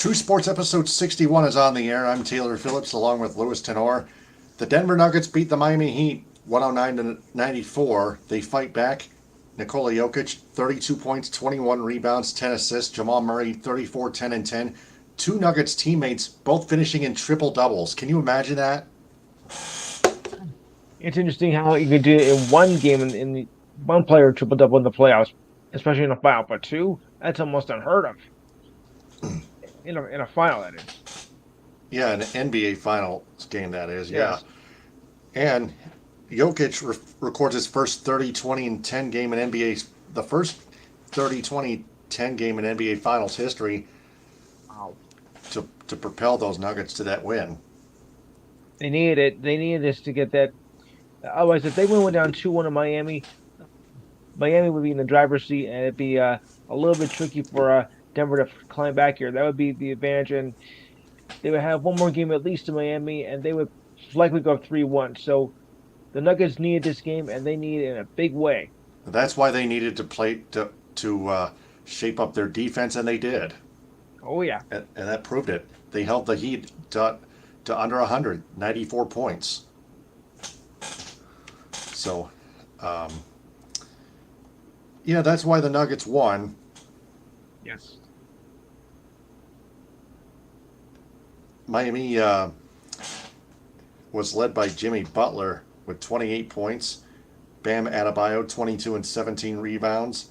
True Sports episode 61 is on the air. I'm Taylor Phillips along with Louis Tenor. The Denver Nuggets beat the Miami Heat 109 to 94. They fight back. Nikola Jokic, 32 points, 21 rebounds, 10 assists. Jamal Murray, 34, 10, and 10. Two Nuggets teammates both finishing in triple doubles. Can you imagine that? It's interesting how you could do it in one game in one player triple double in the playoffs, especially in a final. But two, that's almost unheard of in a final. That is. Yeah, an NBA Finals game, that is. Yeah. Yes. And Jokic records his first 30, 20, and 10 game in NBA, the first 30, 20, 10 game in NBA Finals history Wow. to propel those Nuggets to that win. They needed it. They needed this to get that. Otherwise, if they went down 2-1 to Miami, Miami would be in the driver's seat, and it'd be a little bit tricky for Denver to climb back here. That would be the advantage, and they would have one more game at least to Miami, and they would likely go 3-1. So the Nuggets needed this game, and they need it in a big way. That's why they needed to play to shape up their defense, and they did, Oh yeah. and that proved it. They held the Heat to under 100, 94 points. So, um, yeah, that's why the Nuggets won. Yes. Miami was led by Jimmy Butler with 28 points. Bam Adebayo, 22 and 17 rebounds.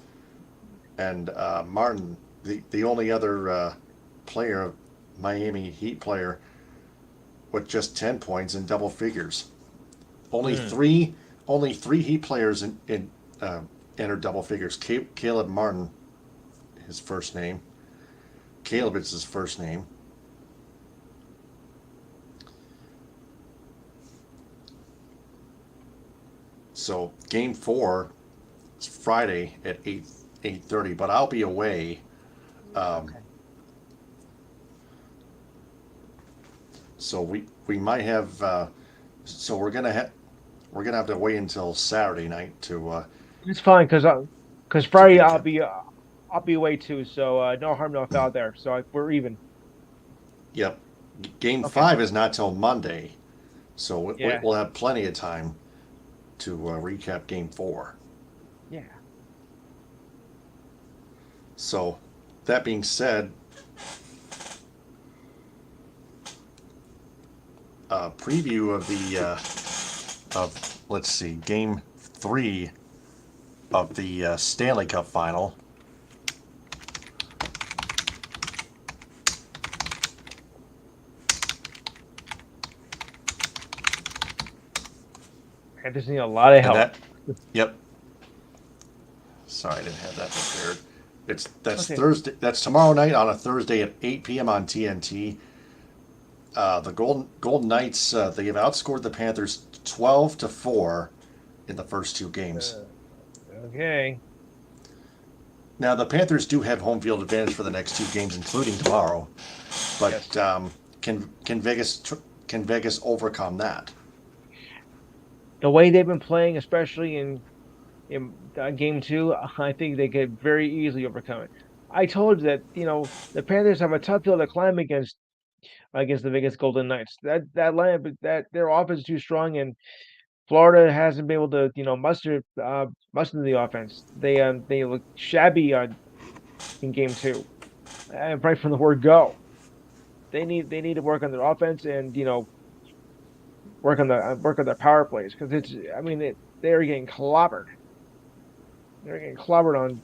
And Martin, the only other player, Miami Heat player, with just 10 points in double figures. Only Mm. three, only three Heat players entered double figures. Caleb Martin, his first name. Caleb is his first name. So game four is Friday at 8:30, but I'll be away. Um, Okay. so we might have. So we're gonna have to wait until Saturday night to. It's fine because Friday Recap. I'll be away too. So no harm, no foul there. So we're even. Yep. Game Okay. five is not till Monday, so Yeah. we'll have plenty of time to recap game four. Yeah. So that being said, preview of the of let's see, game three of the Stanley Cup final. I just need a lot of And help. that, yep. Sorry, I didn't have that prepared. That's Okay. Thursday. That's tomorrow night on a Thursday at 8 p.m. on TNT. The Golden Knights they have outscored the Panthers 12-4 in the first two games. Uh, okay. Now the Panthers do have home field advantage for the next two games, including tomorrow. But Yes. can Vegas overcome that? The way they've been playing, especially in game two, I think they could very easily overcome it. I told you that the Panthers have a tough hill to climb against the Vegas Golden Knights. That lineup, that their offense is too strong, and Florida hasn't been able to muster the offense. They look shabby in game two, and right from the word go. They need to work on their offense and work on their power plays because it's I mean they're getting clobbered. They're getting clobbered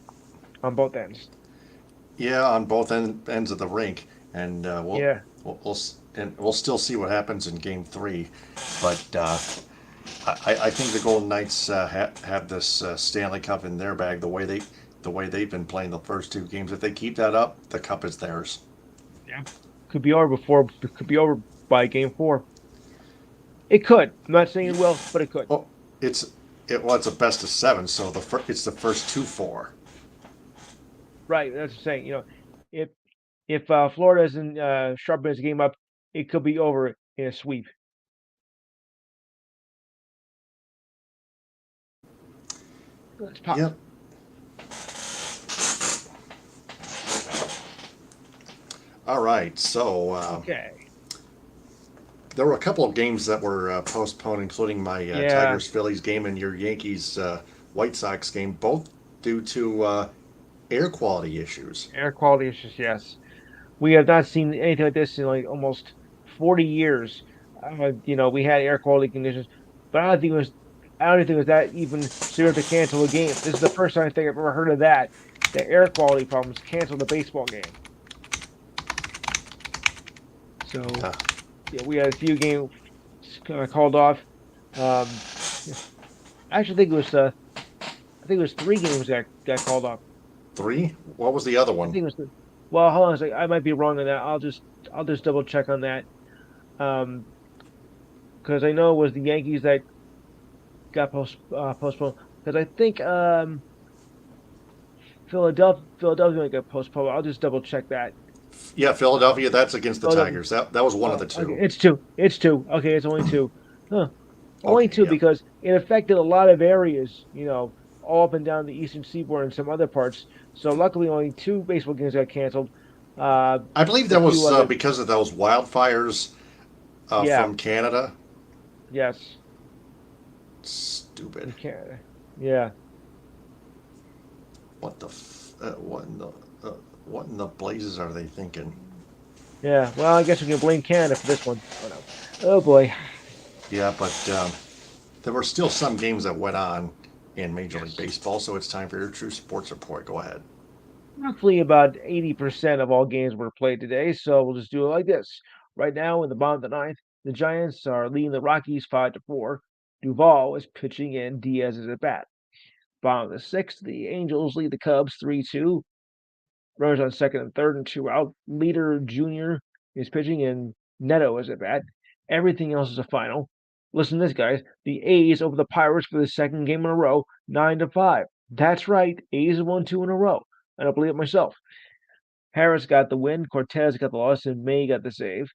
on both ends. Yeah, on both ends of the rink, and Yeah. we'll still see what happens in Game Three, but I think the Golden Knights have this Stanley Cup in their bag the way they've been playing the first two games. If they keep that up, the cup is theirs. Yeah. Could be over by game four. It could. I'm not saying it will, but it could. Oh, it's it's a best of seven, so it's the first two four. Right. That's what I'm saying. If Florida isn't sharpening his game up, it could be over in a sweep. It's Yep. possible. All right, so Okay. there were a couple of games that were postponed, including my Yeah. Tigers Phillies game and your Yankees White Sox game, both due to air quality issues. Air quality issues, yes. We have not seen anything like this in like almost 40 years. We had air quality conditions, but I don't think it was that even severe to cancel a game. This is the first time I think I've ever heard of that. The air quality problems canceled the baseball game. So Uh, yeah, we had a few games called off. Um, I actually think I think it was 3 games that got called off. Three? What was the other I one? think it was well, hold on a second. I might be wrong on that. I'll just double check on that. Um, because I know it was the Yankees that got postponed. Because I think Philadelphia got postponed. I'll just double check that. Yeah, Um, Philadelphia. That's against the Philadelphia. Tigers. That was one of Oh, the okay, two. it's two. It's two. Okay, it's only two. Huh. Only Okay, two yeah. because it affected a lot of areas. All up and down the eastern seaboard and some other parts. So luckily, only two baseball games got canceled. Uh, I believe a that few was other. because of those wildfires Yeah. from Canada. Yes. Stupid. In Canada. Yeah. What the uh, what in the blazes are they thinking? Yeah. Well, I guess we can blame Canada for this one. Oh no. Oh boy. Yeah, but there were still some games that went on in Major League Yes. Baseball, so it's time for your true sports report. Go ahead. Roughly about 80% of all games were played today, so we'll just do it like this. Right now, in the bottom of the ninth, the Giants are leading the Rockies 5-4. Duvall is pitching and Diaz is at bat. Bottom of the sixth, the Angels lead the Cubs 3-2. Runners on second and third and two out. Leader Jr. is pitching and Neto is at bat. Everything else is a final. Listen to this, guys. The A's over the Pirates for the second game in a row, 9-5. That's right. A's have won two in a row. I don't believe it myself. Harris got the win, Cortez got the loss, and May got the save.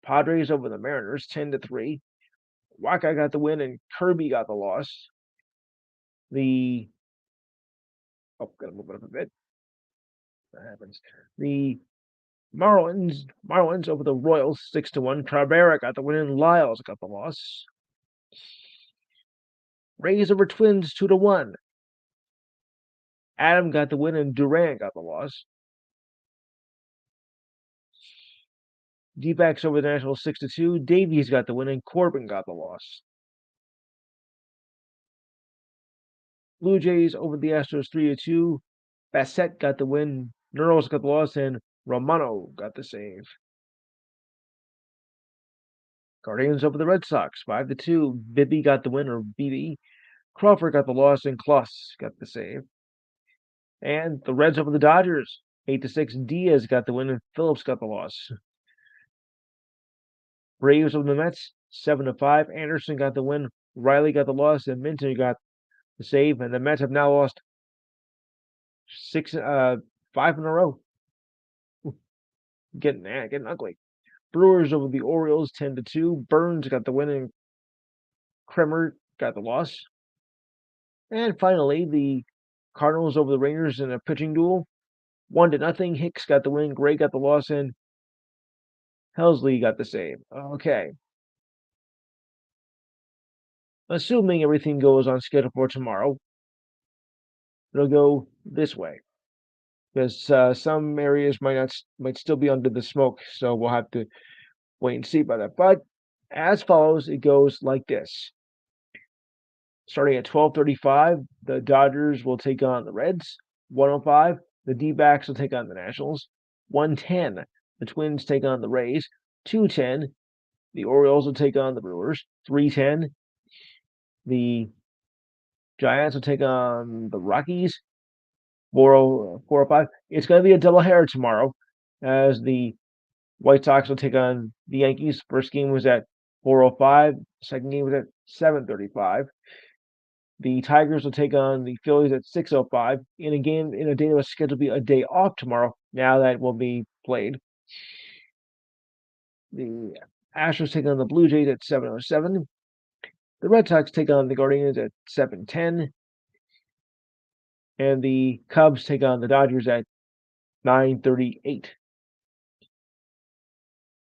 Padres over the Mariners, 10-3. Waka got the win, and Kirby got the loss. The gotta move it up a bit. That happens. The Marlins over the Royals, 6-1. Cabrera got the win, and Lyles got the loss. Rays over Twins, 2-1. Adam got the win, and Duran got the loss. D-backs over the Nationals, 6-2. Davies got the win, and Corbin got the loss. Blue Jays over the Astros 3-2. Bassett got the win. Nurles got the loss, and Romano got the save. Guardians over the Red Sox 5-2. Bibby got the win, or BB. Crawford got the loss, and Kloss got the save. And the Reds over the Dodgers 8-6. Diaz got the win, and Phillips got the loss. Braves over the Mets 7-5. Anderson got the win. Riley got the loss, and Minton got the save. And the Mets have now lost 5 in a row. Getting ugly. Brewers over the Orioles 10-2. Burns got the win, and Kremer got the loss. And finally, the Cardinals over the Rangers in a pitching duel, 1-0. Hicks got the win, Gray got the loss, and Helsley got the save. Okay. Assuming everything goes on schedule for tomorrow, it'll go this way because some areas might still be under the smoke, so we'll have to wait and see about that. But as follows, it goes like this. Starting at 12:35, the Dodgers will take on the Reds. 1:05, the D-backs will take on the Nationals. 1:10, the Twins take on the Rays. 2:10, the Orioles will take on the Brewers. 3:10, the Giants will take on the Rockies. 4:05. It's going to be a doubleheader tomorrow, as the White Sox will take on the Yankees. First game was at 4:05. Second game was at 7:35. The Tigers will take on the Phillies at 6:05 in a day that was scheduled to be a day off tomorrow. Now that will be played. The Astros take on the Blue Jays at 7:07. The Red Sox take on the Guardians at 7:10. And the Cubs take on the Dodgers at 9:38.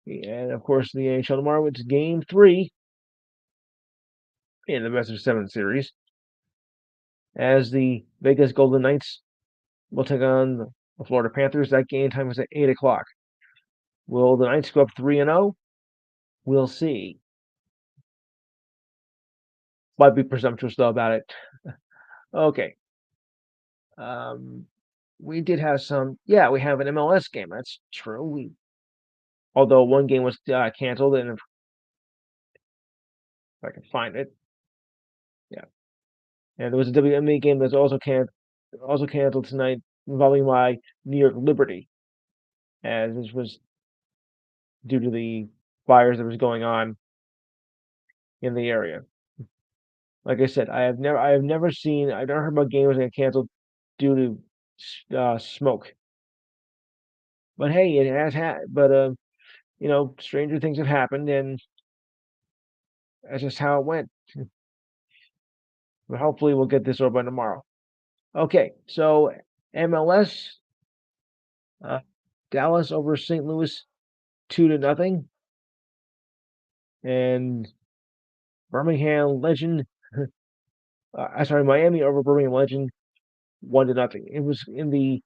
And of course, the NHL tomorrow, it's Game 3 in the best of 7 series, as the Vegas Golden Knights will take on the Florida Panthers. That game time is at 8 o'clock. Will the Knights go up 3-0? We'll see. Might be presumptuous though about it. Okay. We did have some. Yeah, we have an MLS game. That's true. Although one game was canceled, and if I can find it, yeah. And there was a WNBA game that's also canceled tonight, involving my New York Liberty, as this was due to the fires that was going on in the area. Like I said, I've never heard about games that get canceled due to smoke. But hey, it has but stranger things have happened, and that's just how it went. But hopefully we'll get this over by tomorrow. Okay, so MLS, Dallas over St. Louis, 2-0, and Birmingham Legend. Miami over Birmingham Legend, 1-0. It was in the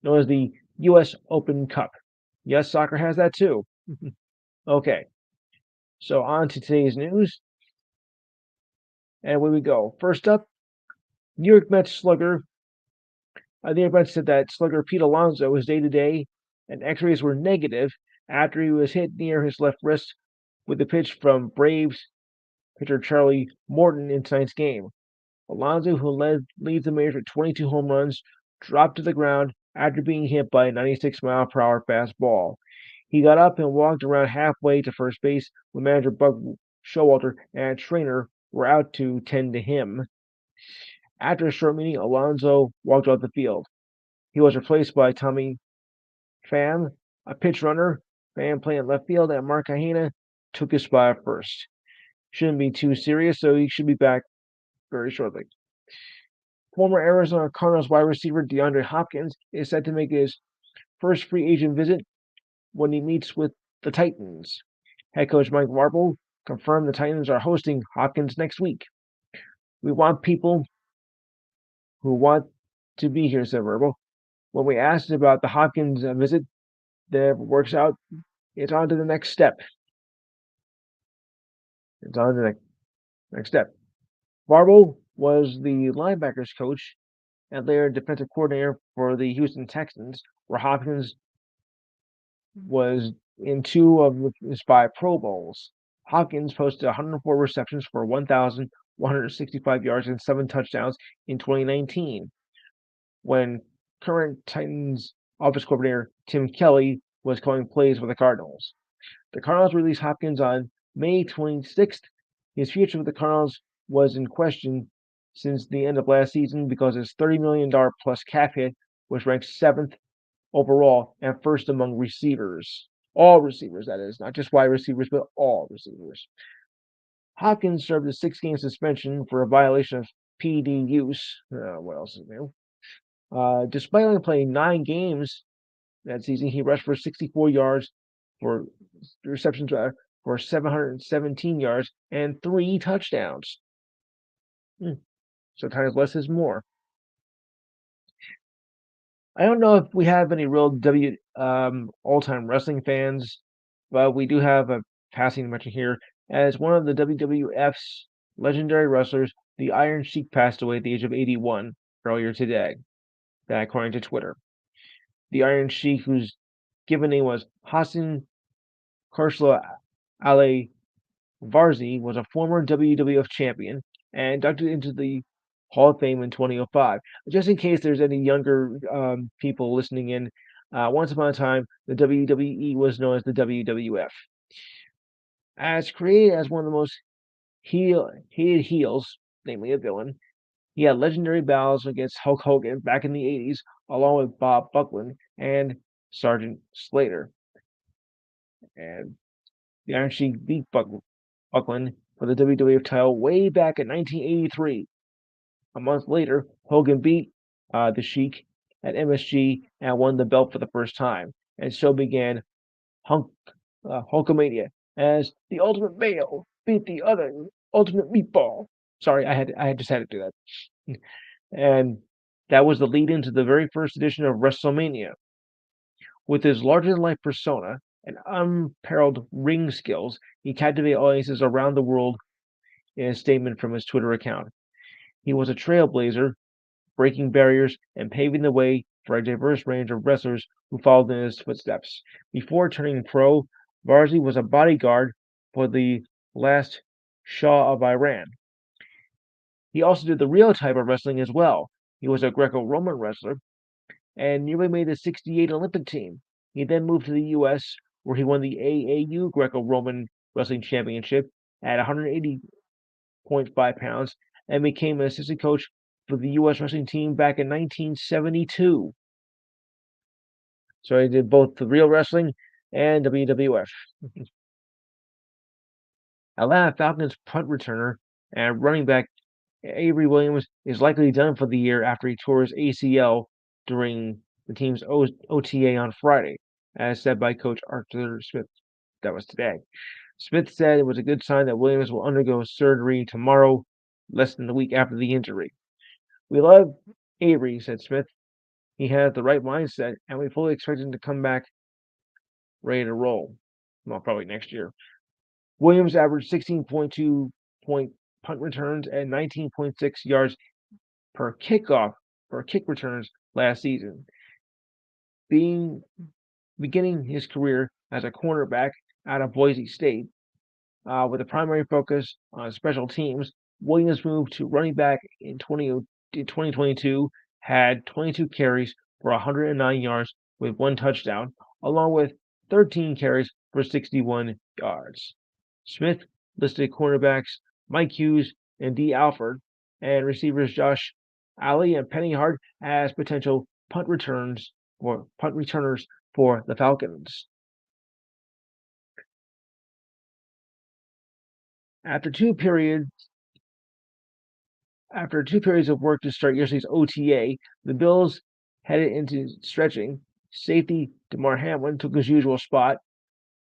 known as the U.S. Open Cup. Yes, soccer has that too. Okay, so on to today's news, and away we go. First up, New York Mets slugger. The New York Mets said that slugger Pete Alonso was day-to-day, and X-rays were negative after he was hit near his left wrist with a pitch from Braves pitcher Charlie Morton in tonight's game. Alonso, who leads the majors with 22 home runs, dropped to the ground after being hit by a 96-mile-per-hour fastball. He got up and walked around halfway to first base when manager Buck Showalter and a trainer were out to tend to him. After a short meeting, Alonso walked off the field. He was replaced by Tommy Pham, a pitch runner. Pham playing left field, and Mark Kahina took his spot at first. Shouldn't be too serious, so he should be back very shortly. Former Arizona Cardinals wide receiver DeAndre Hopkins is set to make his first free agent visit when he meets with the Titans. Head coach Mike Vrabel confirmed the Titans are hosting Hopkins next week. We want people who want to be here, said Vrabel. When we asked about the Hopkins visit, that if it works out, it's on to the next step. It's on to the next step. Vrabel was the linebackers coach and later defensive coordinator for the Houston Texans, where Hopkins was in 2 of his 5 Pro Bowls. Hopkins posted 104 receptions for 1,165 yards and 7 touchdowns in 2019, when current Titans offense coordinator Tim Kelly was calling plays for the Cardinals. The Cardinals released Hopkins on May 26th. His future with the Cardinals was in question since the end of last season because his $30 million plus cap hit was ranked 7th overall and first among receivers. All receivers, that is, not just wide receivers, but all receivers. Hopkins served a 6-game suspension for a violation of PD use. What else is new? Despite only playing 9 games that season, he rushed for 64 yards for receptions for 717 yards and 3 touchdowns. Sometimes less is more. I don't know if we have any real all-time wrestling fans, but we do have a passing mention here, as one of the WWF's legendary wrestlers, the Iron Sheik, passed away at the age of 81 earlier today, according to Twitter. The Iron Sheik, whose given name was Hassan Karsla Ale Varzi, was a former WWF champion and inducted into the Hall of Fame in 2005. Just in case there's any younger people listening in, once upon a time, the WWE was known as the WWF. As created as one of the most hated heels, namely a villain, he had legendary battles against Hulk Hogan back in the 80s, along with Bob Buckland and Sergeant Slater. And the Iron Sheik beat Buckland for the WWF title way back in 1983. A month later, Hogan beat the Sheik at MSG and won the belt for the first time. And so began Hulkamania, as the Ultimate Male beat the other Ultimate Meatball. Sorry, I just had to do that. And that was the lead into the very first edition of WrestleMania. With his larger-than-life persona and unparalleled ring skills, he captivated audiences around the world in a statement from his Twitter account. He was a trailblazer, breaking barriers and paving the way for a diverse range of wrestlers who followed in his footsteps. Before turning pro, Varzi was a bodyguard for the last Shah of Iran. He also did the real type of wrestling as well. He was a Greco-Roman wrestler and nearly made the '68 Olympic team. He then moved to the U.S., where he won the AAU Greco-Roman Wrestling Championship at 180.5 pounds and became an assistant coach for the U.S. wrestling team back in 1972. So he did both the real wrestling and WWF. Atlanta Falcons punt returner and running back Avery Williams is likely done for the year after he tore his ACL during the team's OTA on Friday, as said by Coach Arthur Smith. That was today. Smith said it was a good sign that Williams will undergo surgery tomorrow, less than a week after the injury. We love Avery, said Smith. He has the right mindset, and we fully expect him to come back ready to roll. Well, probably next year. Williams averaged 16.2 point punt returns and 19.6 yards per kickoff for kick returns last season. Beginning his career as a cornerback out of Boise State, with a primary focus on special teams, Williams moved to running back in 2022, had 22 carries for 109 yards with 1 touchdown, along with 13 carries for 61 yards. Smith listed cornerbacks Mike Hughes and D. Alford and receivers Josh Alley and Penny Hart as potential punt returners for the Falcons. After two periods of work to start yesterday's OTA, the Bills headed into stretching. Safety Damar Hamlin took his usual spot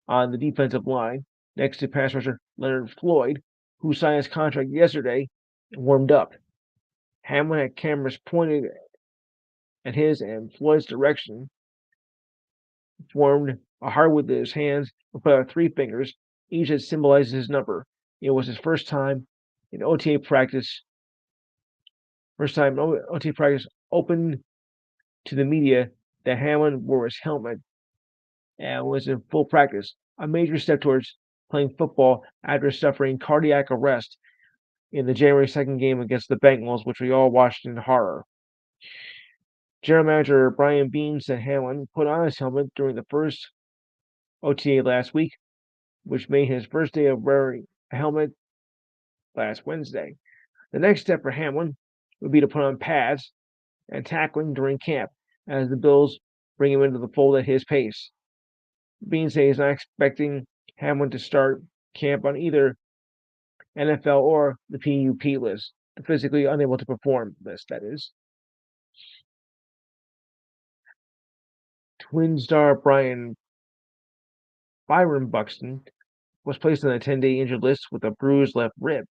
on the defensive line next to pass rusher Leonard Floyd, who signed his contract yesterday and warmed up. Hamlin had cameras pointed at his and Floyd's direction, formed a heart with his hands, and put out 3 fingers, each that symbolizes his number. It was his first time in OTA practice open to the media that Hamlin wore his helmet and was in full practice, a major step towards playing football after suffering cardiac arrest in the January 2nd game against the Bengals, which we all watched in horror. General manager Brian Beane said Hamlin put on his helmet during the first OTA last week, which made his first day of wearing a helmet last Wednesday. The next step for Hamlin would be to put on pads and tackling during camp, as the Bills bring him into the fold at his pace. Beane says he's not expecting Hamlin to start camp on either NFL or the PUP list, the physically unable to perform list, that is. Twin star Byron Buxton was placed on a 10-day injured list with a bruised left rib.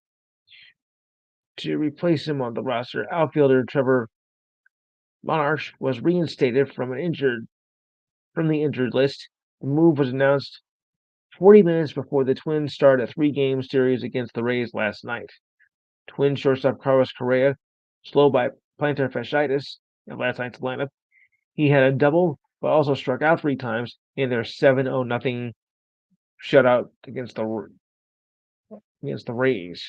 To replace him on the roster, outfielder Trevor Monarch was reinstated from the injured list. The move was announced 40 minutes before the Twins started a 3-game series against the Rays last night. Twins shortstop Carlos Correa, slow by plantar fasciitis in last night's lineup. He had a double, but also struck out 3 times in their 7-0 shutout against the Rays.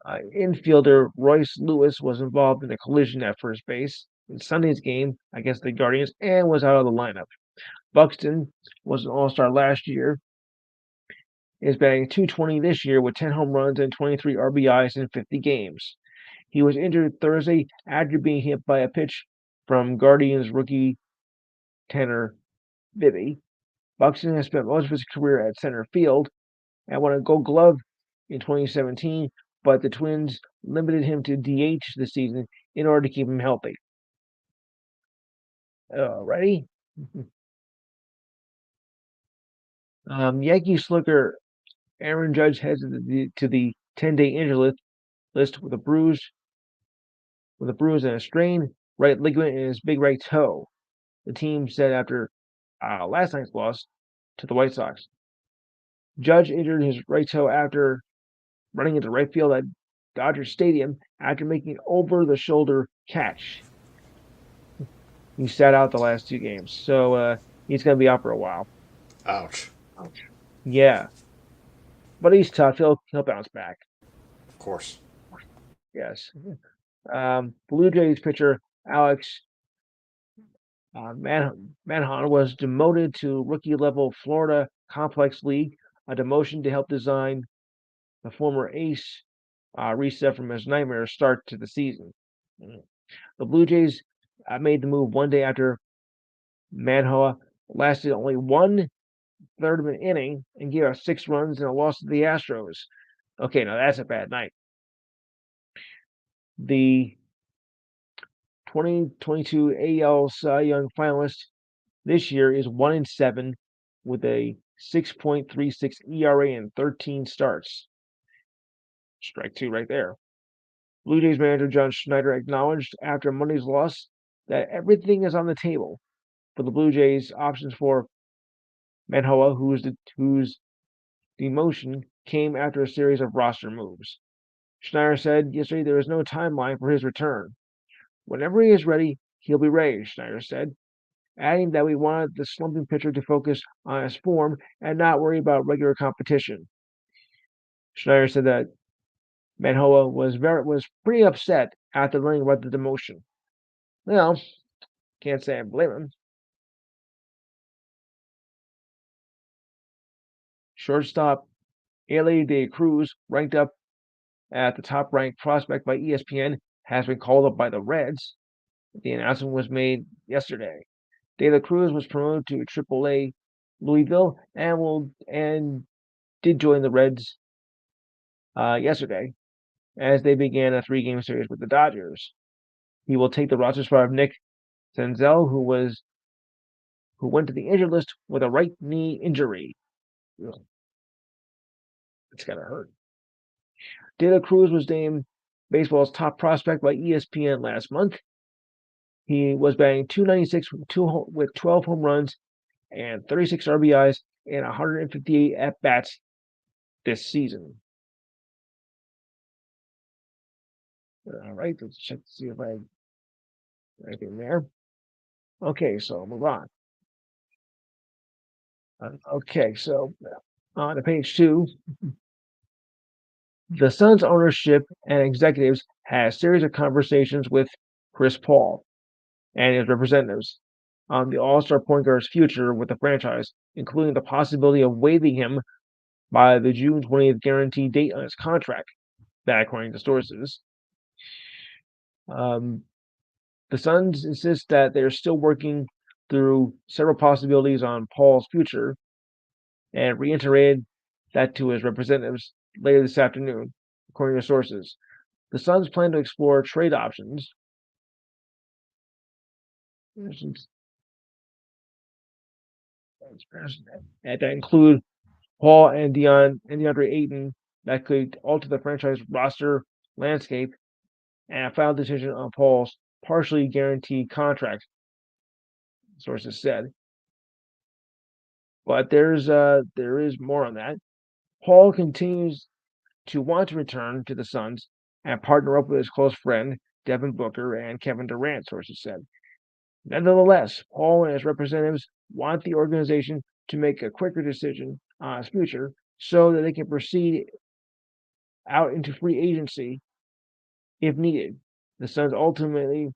Infielder Royce Lewis was involved in a collision at first base in Sunday's game against the Guardians and was out of the lineup. Buxton was an all-star last year, is batting .220 this year with 10 home runs and 23 RBIs in 50 games. He was injured Thursday after being hit by a pitch from Guardians rookie Tanner Bibby. Buxton has spent most of his career at center field and won a Gold Glove in 2017, but the Twins limited him to DH this season in order to keep him healthy. Ready? Yankee slugger Aaron Judge heads to the 10-day injury list with a bruise and a strained right ligament in his big right toe. The team said after last night's loss to the White Sox. Judge injured his right toe after running into right field at Dodger Stadium after making an over-the-shoulder catch. He sat out the last 2 games, so he's going to be out for a while. Ouch. Yeah, but he's tough. He'll bounce back. Of course. Yes. Blue Jays pitcher Alex Manhan was demoted to rookie-level Florida Complex League, a demotion to help design the former ace reset from his nightmare start to the season. The Blue Jays made the move one day after Manhoa lasted only 1/3 of an inning and gave up 6 runs and a loss to the Astros. Okay, now that's a bad night. The 2022 AL Cy Young finalist this year is 1-7 with a 6.36 ERA and 13 starts. Strike 2 right there. Blue Jays manager John Schneider acknowledged after Monday's loss that everything is on the table for the Blue Jays. Options for Manhoa, whose demotion came after a series of roster moves. Schneider said yesterday there is no timeline for his return. Whenever he is ready, he'll be ready, Schneider said, adding that we wanted the slumping pitcher to focus on his form and not worry about regular competition. Schneider said that Manhoa was pretty upset after learning about the demotion. Well, can't say I blame him. Shortstop Ellie De Cruz, ranked up at the top-ranked prospect by ESPN, has been called up by the Reds. The announcement was made yesterday. De La Cruz was promoted to AAA Louisville and did join the Reds yesterday as they began a 3-game series with the Dodgers. He will take the roster spot of Nick Senzel, who went to the injured list with a right knee injury. Ugh. It's gotta hurt. De La Cruz was named baseball's top prospect by ESPN last month. He was batting .296 with 12 home runs and 36 RBIs and 158 at-bats this season. All right, let's check to see if I have anything there. Okay, so move on. Okay, so on to page 2. The Suns ownership and executives had a series of conversations with Chris Paul and his representatives on the All-Star point guard's future with the franchise, including the possibility of waiving him by the June 20th guarantee date on his contract, that according to sources. The Suns insist that they're still working through several possibilities on Paul's future and reiterated that to his representatives later this afternoon, according to sources. The Suns plan to explore trade options that include Paul and DeAndre Ayton that could alter the franchise roster landscape, and a final decision on Paul's partially guaranteed contract, sources said. But there is more on that. Paul continues to want to return to the Suns and partner up with his close friend Devin Booker and Kevin Durant, sources said. Nevertheless, Paul and his representatives want the organization to make a quicker decision on his future so that they can proceed out into free agency if needed. The Suns ultimately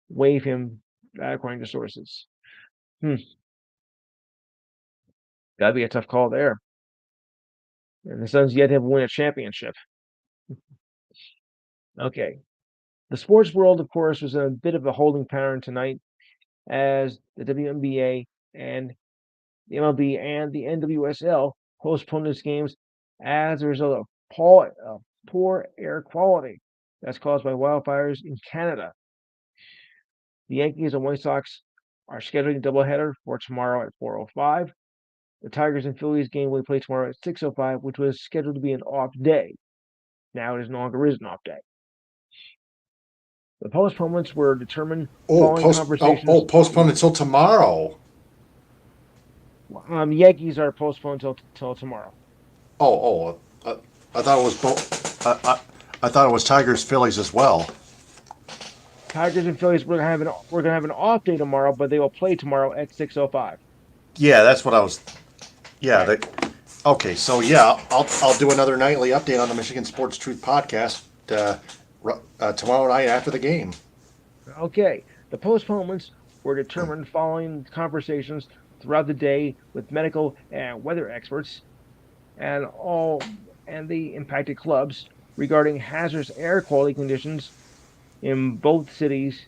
waive him, according to sources. That'd be a tough call there. And the Suns yet have won a championship. Okay. The sports world, of course, was in a bit of a holding pattern tonight as the WNBA and the MLB and the NWSL postponed its games as a result of poor air quality that's caused by wildfires in Canada. The Yankees and White Sox are scheduling a doubleheader for tomorrow at 4:05. The Tigers and Phillies game will play tomorrow at 6:05, which was scheduled to be an off day. Now it no longer is an off day. The postponements were determined following conversations. Postponed until tomorrow. Yankees are postponed till tomorrow. I thought it was I thought it was Tigers Phillies as well. Tigers and Phillies we're gonna have an off day tomorrow, but they will play tomorrow at 6:05. Yeah, that's what I was. Yeah. Right. Okay, so yeah, I'll do another nightly update on the Michigan Sports Truth podcast tomorrow night after the game. Okay, the postponements were determined following conversations throughout the day with medical and weather experts and the impacted clubs regarding hazardous air quality conditions in both cities,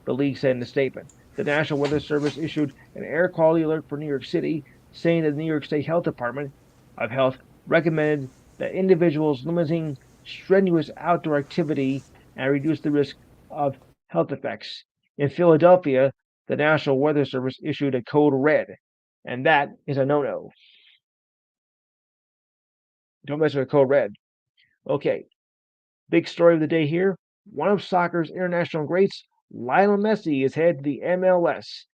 the league said in a statement. The National Weather Service issued an air quality alert for New York City, saying that the New York State Health Department of Health recommended that individuals limiting strenuous outdoor activity and reduce the risk of health effects. In Philadelphia, the National Weather Service issued a code red, and that is a no-no. Don't mess with code red. Okay, big story of the day here. One of soccer's international greats, Lionel Messi, is headed to the MLS.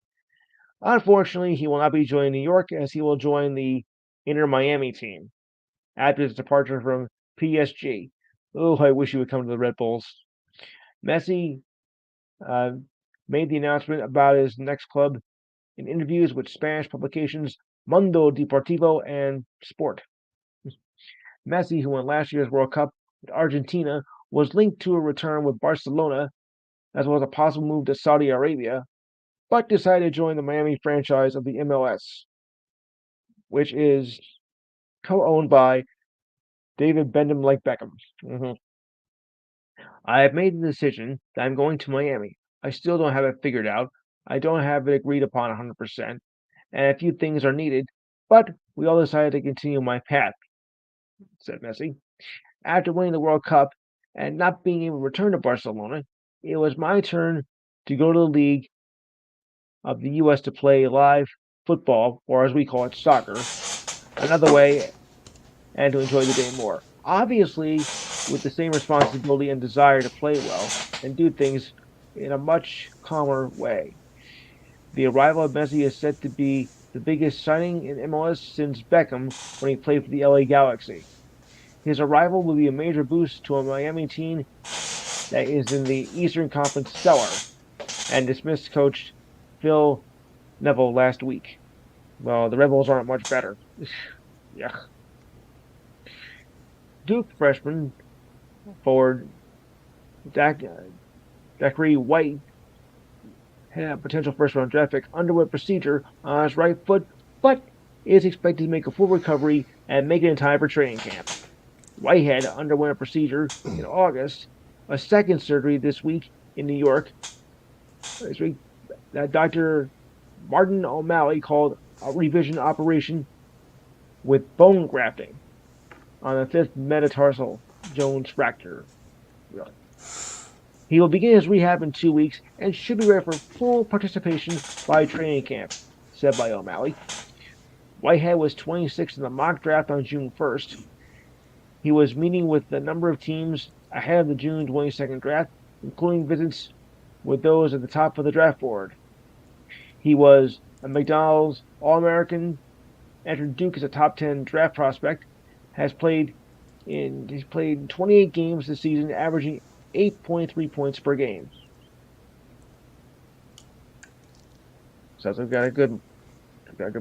Unfortunately, he will not be joining New York as he will join the Inter Miami team after his departure from PSG. Oh, I wish he would come to the Red Bulls. Messi made the announcement about his next club in interviews with Spanish publications Mundo Deportivo and Sport. Messi, who won last year's World Cup with Argentina, was linked to a return with Barcelona, as well as a possible move to Saudi Arabia, but decided to join the Miami franchise of the MLS, which is co-owned by David Beckham like Beckham. I have made the decision that I'm going to Miami. I still don't have it figured out. I don't have it agreed upon 100%, and a few things are needed, but we all decided to continue my path, said Messi. After winning the World Cup and not being able to return to Barcelona, it was my turn to go to the league of the U.S. to play live football, or as we call it, soccer, another way, and to enjoy the game more. Obviously, with the same responsibility and desire to play well and do things in a much calmer way. The arrival of Messi is said to be the biggest signing in MLS since Beckham when he played for the LA Galaxy. His arrival will be a major boost to a Miami team that is in the Eastern Conference cellar and dismissed coach Phil Neville last week. Well, the Rebels aren't much better. Yeah. Duke freshman forward Zachary White had a potential first-round draft pick underwent procedure on his right foot, but is expected to make a full recovery and make it in time for training camp. Whitehead underwent a procedure in August, a second surgery this week in New York. This week, that Dr. Martin O'Malley called a revision operation with bone grafting on the fifth metatarsal Jones fracture. He will begin his rehab in 2 weeks and should be ready for full participation by training camp, said by O'Malley. Whitehead was 26th in the mock draft on June 1st. He was meeting with a number of teams ahead of the June 22nd draft, including visits with those at the top of the draft board. He was a McDonald's All-American, entered Duke as a top 10 draft prospect, he's played 28 games this season, averaging 8.3 points per game. So we've got a good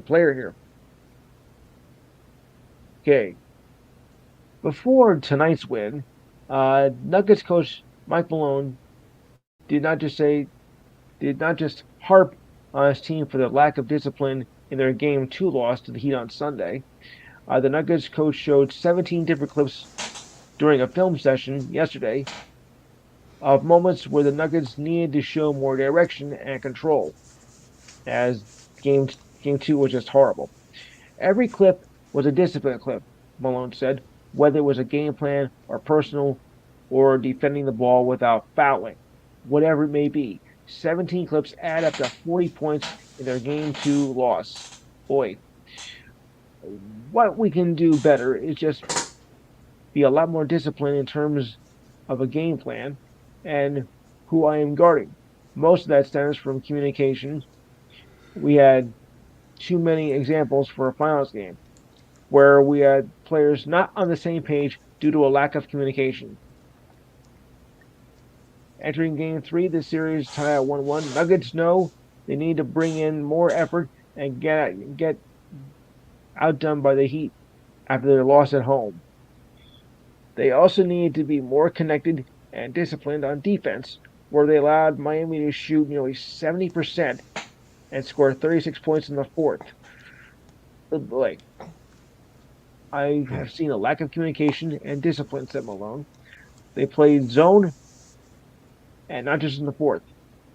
player here. Okay. Before tonight's win, Nuggets coach Mike Malone did not just harp on his team for the lack of discipline in their Game 2 loss to the Heat on Sunday. The Nuggets coach showed 17 different clips during a film session yesterday of moments where the Nuggets needed to show more direction and control, as Game 2 was just horrible. Every clip was a discipline clip, Malone said, whether it was a game plan or personal or defending the ball without fouling, whatever it may be. 17 clips add up to 40 points in their Game 2 loss. Boy. What we can do better is just be a lot more disciplined in terms of a game plan and who I am guarding. Most of that stems from communication. We had too many examples for a finals game where we had players not on the same page due to a lack of communication. Entering game three, the series tie at 1-1. Nuggets know they need to bring in more effort and get outdone by the Heat after their loss at home. They also need to be more connected and disciplined on defense, where they allowed Miami to shoot nearly 70% and score 36 points in the fourth. Like, I have seen a lack of communication and discipline set Malone. They played zone and not just in the fourth.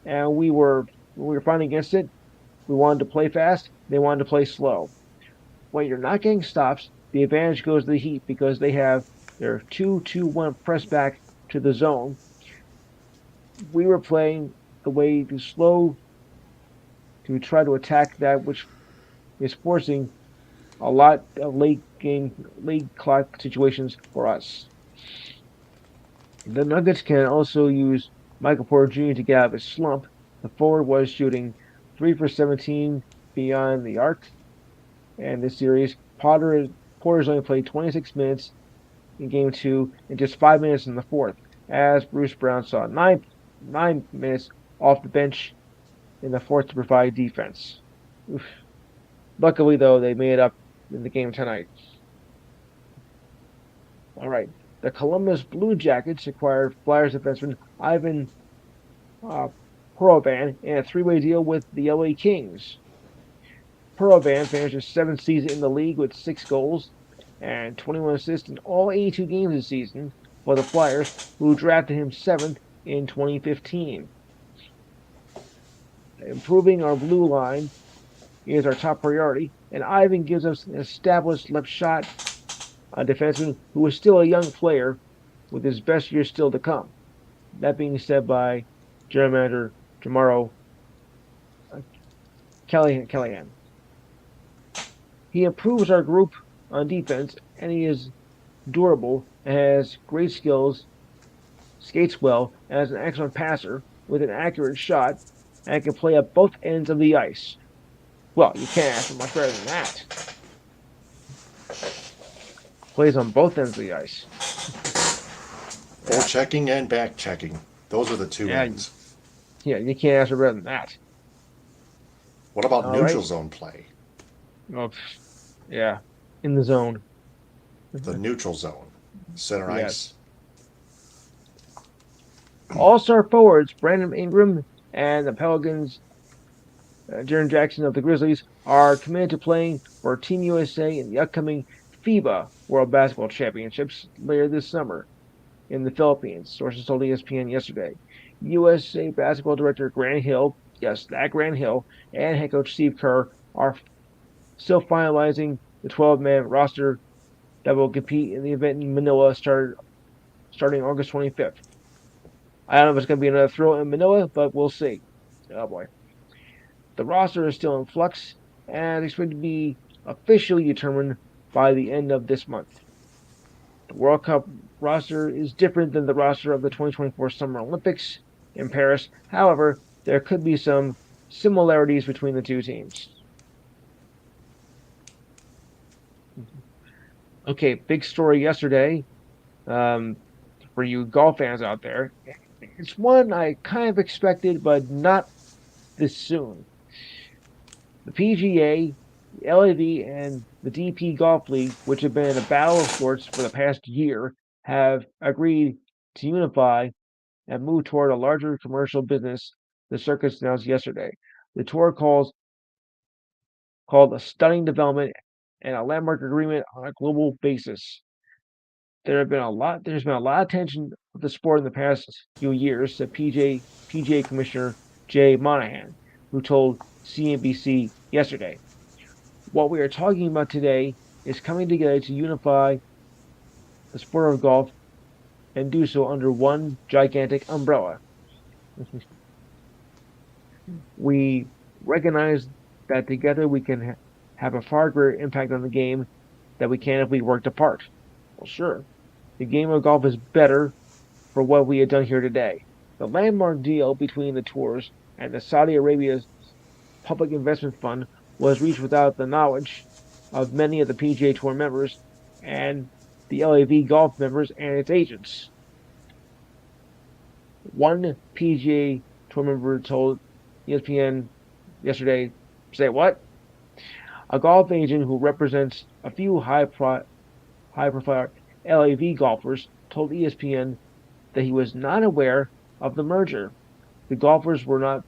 And when we were fighting against it, we wanted to play fast. They wanted to play slow. When you're not getting stops, the advantage goes to the Heat because they have their 2-2-1 press back to the zone. We were playing the way to slow to try to attack that, which is forcing a lot of late clock situations for us. The Nuggets can also use Michael Porter Jr. to get out of his slump. The forward was shooting 3 for 17 beyond the arc. And this series, Porter's only played 26 minutes in game two and just 5 minutes in the fourth, as Bruce Brown saw 9 minutes off the bench in the fourth to provide defense. Oof. Luckily, though, they made it up in the game tonight. All right. The Columbus Blue Jackets acquired Flyers defenseman Ivan Perovan in a three-way deal with the LA Kings. Perovan finished his seventh season in the league with 6 goals and 21 assists in all 82 games this season for the Flyers, who drafted him 7th in 2015. Improving our blue line is our top priority, and Ivan gives us an established left shot defenseman who is still a young player with his best years still to come. That being said by general manager Jamaro Callahan. He improves our group on defense, and he is durable and has great skills, skates well, and is an excellent passer with an accurate shot, and can play at both ends of the ice. Well, you can't ask for much better than that. Plays on both ends of the ice. Forechecking and back checking. Those are the two ends. Yeah, you can't ask for better than that. What about neutral zone play? Oh, yeah, in the zone. The neutral zone. Center ice. All-star forwards Brandon Ingram and the Pelicans, Jaren Jackson of the Grizzlies, are committed to playing for Team USA in the upcoming FIBA World Basketball Championships later this summer in the Philippines, sources told ESPN yesterday. USA Basketball Director Grant Hill, yes, that Grant Hill, and head coach Steve Kerr are still finalizing the 12-man roster that will compete in the event in Manila starting August 25th. I don't know if it's going to be another throw in Manila, but we'll see. Oh, boy. The roster is still in flux and expected to be officially determined by the end of this month. The World Cup roster is different than the roster of the 2024 Summer Olympics in Paris. However, there could be some similarities between the two teams. Okay, big story yesterday for you golf fans out there. It's one I kind of expected, but not this soon. The PGA, the LAV, and the DP Golf League, which have been in a battle of sorts for the past year, have agreed to unify and move toward a larger commercial business, the circus announced yesterday. The tour called a stunning development and a landmark agreement on a global basis. There's been a lot of attention of the sport in the past few years, said PGA Commissioner Jay Monahan, who told CNBC yesterday. What we are talking about today is coming together to unify the sport of golf and do so under one gigantic umbrella. We recognize that together we can have a far greater impact on the game than we can if we worked apart. Well, sure. The game of golf is better for what we had done here today. The landmark deal between the tours and the Saudi Arabia's Public Investment Fund was reached without the knowledge of many of the PGA Tour members and the LAV Golf members and its agents. One PGA Tour member told ESPN yesterday, say what? A golf agent who represents a few high-profile LAV golfers told ESPN that he was not aware of the merger. The golfers were not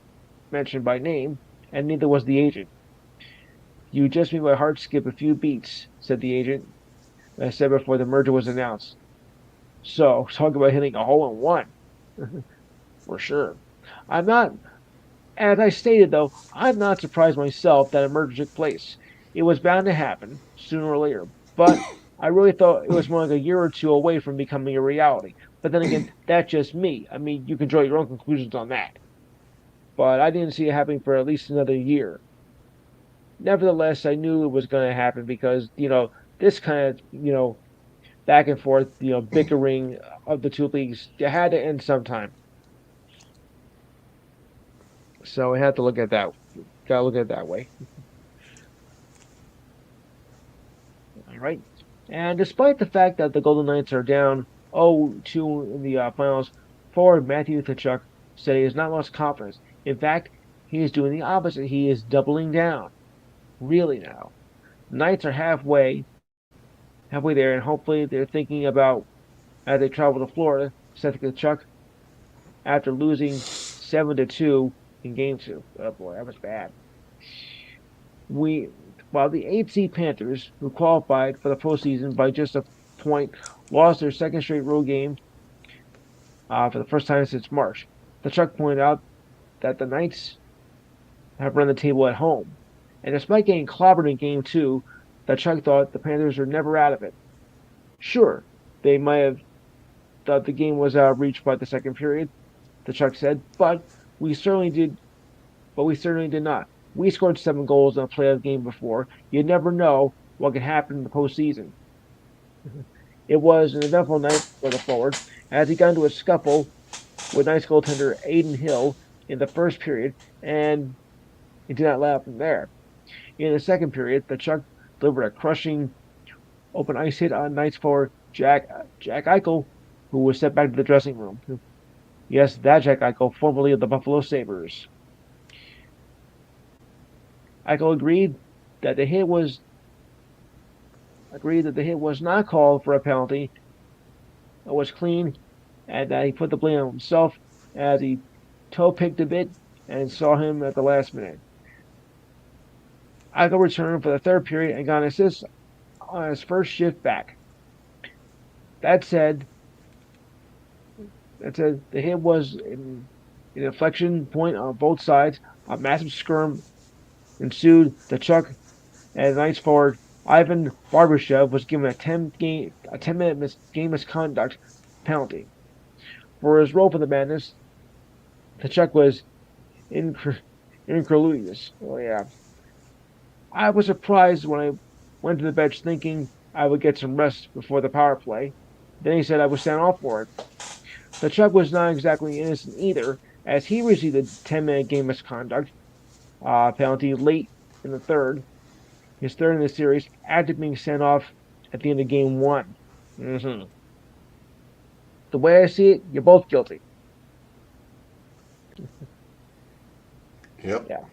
mentioned by name, and neither was the agent. You just made my heart skip a few beats, said the agent, as I said before the merger was announced. So, talk about hitting a hole in one. For sure. I'm not, as I stated though, I'm not surprised myself that a merger took place. It was bound to happen, sooner or later, but I really thought it was more like a year or two away from becoming a reality. But then again, that's just me. I mean, you can draw your own conclusions on that. But I didn't see it happening for at least another year. Nevertheless, I knew it was going to happen because, this kind of, back and forth, bickering of the two leagues, it had to end sometime. So I had to look at that. Got to look at it that way. All right. And despite the fact that the Golden Knights are down 0-2 in the finals, forward Matthew Tkachuk said he has not lost confidence. In fact, he is doing the opposite. He is doubling down. Really now. The Knights are halfway there, and hopefully they're thinking about, as they travel to Florida, Seth Tkachuk, after losing 7-2 in Game 2. Oh boy, that was bad. While the 8 seed Panthers, who qualified for the postseason by just a point, lost their second straight road game for the first time since March. Tkachuk pointed out that the Knights have run the table at home. And despite getting clobbered in Game 2, Tkachuk thought the Panthers were never out of it. Sure, they might have thought the game was out of reach by the second period, Tkachuk said, but we certainly did not. We scored 7 goals in a playoff game before. You never know what could happen in the postseason. It was an eventful night for the forward, as he got into a scuffle with Knights goaltender Adin Hill in the first period, and he did not let up from there. In the second period, Tkachuk delivered a crushing open ice hit on Knights forward Jack Eichel, who was sent back to the dressing room. Yes, that Jack Eichel, formerly of the Buffalo Sabres. Eichel agreed that the hit was not called for a penalty. It was clean, and that he put the blame on himself as he toe picked a bit and saw him at the last minute. Eichel returned for the third period and got an assist on his first shift back. That said, the hit was an inflection point on both sides. A massive skirm ensued. Tkachuk and Knights forward Ivan Barbashev was given a 10-minute game misconduct penalty. For his role for the madness, Tkachuk was incredulous. Oh yeah. I was surprised when I went to the bench thinking I would get some rest before the power play. Then he said I was sent off for it. Tkachuk was not exactly innocent either, as he received a 10-minute game misconduct penalty late in the third, his third in the series, after being sent off at the end of Game 1. Mm-hmm. The way I see it, you're both guilty. Yep.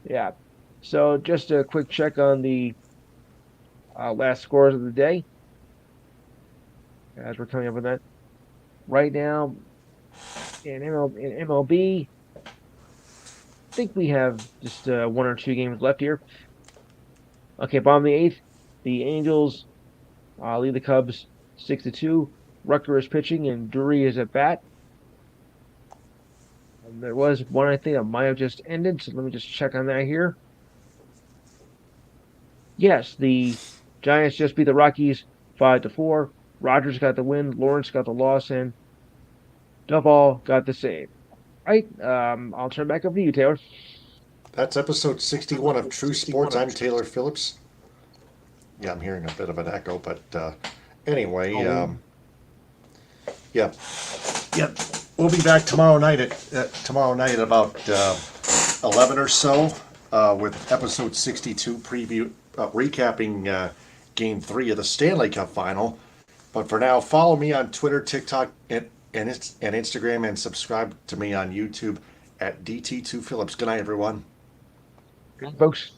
Yeah. So just a quick check on the last scores of the day, as we're coming up with that. Right now, in MLB, I think we have just 1 or 2 games left here. Okay, bottom of the 8th, the Angels lead the Cubs 6-2. Rucker is pitching and Drury is at bat. And there was one I think that might have just ended, so let me just check on that here. Yes, the Giants just beat the Rockies 5-4. Rogers got the win, Lawrence got the loss, and Duvall got the save. All right, I'll turn back over to you, Taylor. That's episode 61 of True Sports. I'm Taylor Phillips. Yeah, I'm hearing a bit of an echo, but anyway, yeah, yeah. We'll be back tomorrow night at about 11 or so with episode 62 preview, recapping Game 3 of the Stanley Cup Final. But for now, follow me on Twitter, TikTok, and Instagram, and subscribe to me on YouTube at DT2Phillips. Good night, everyone. Folks.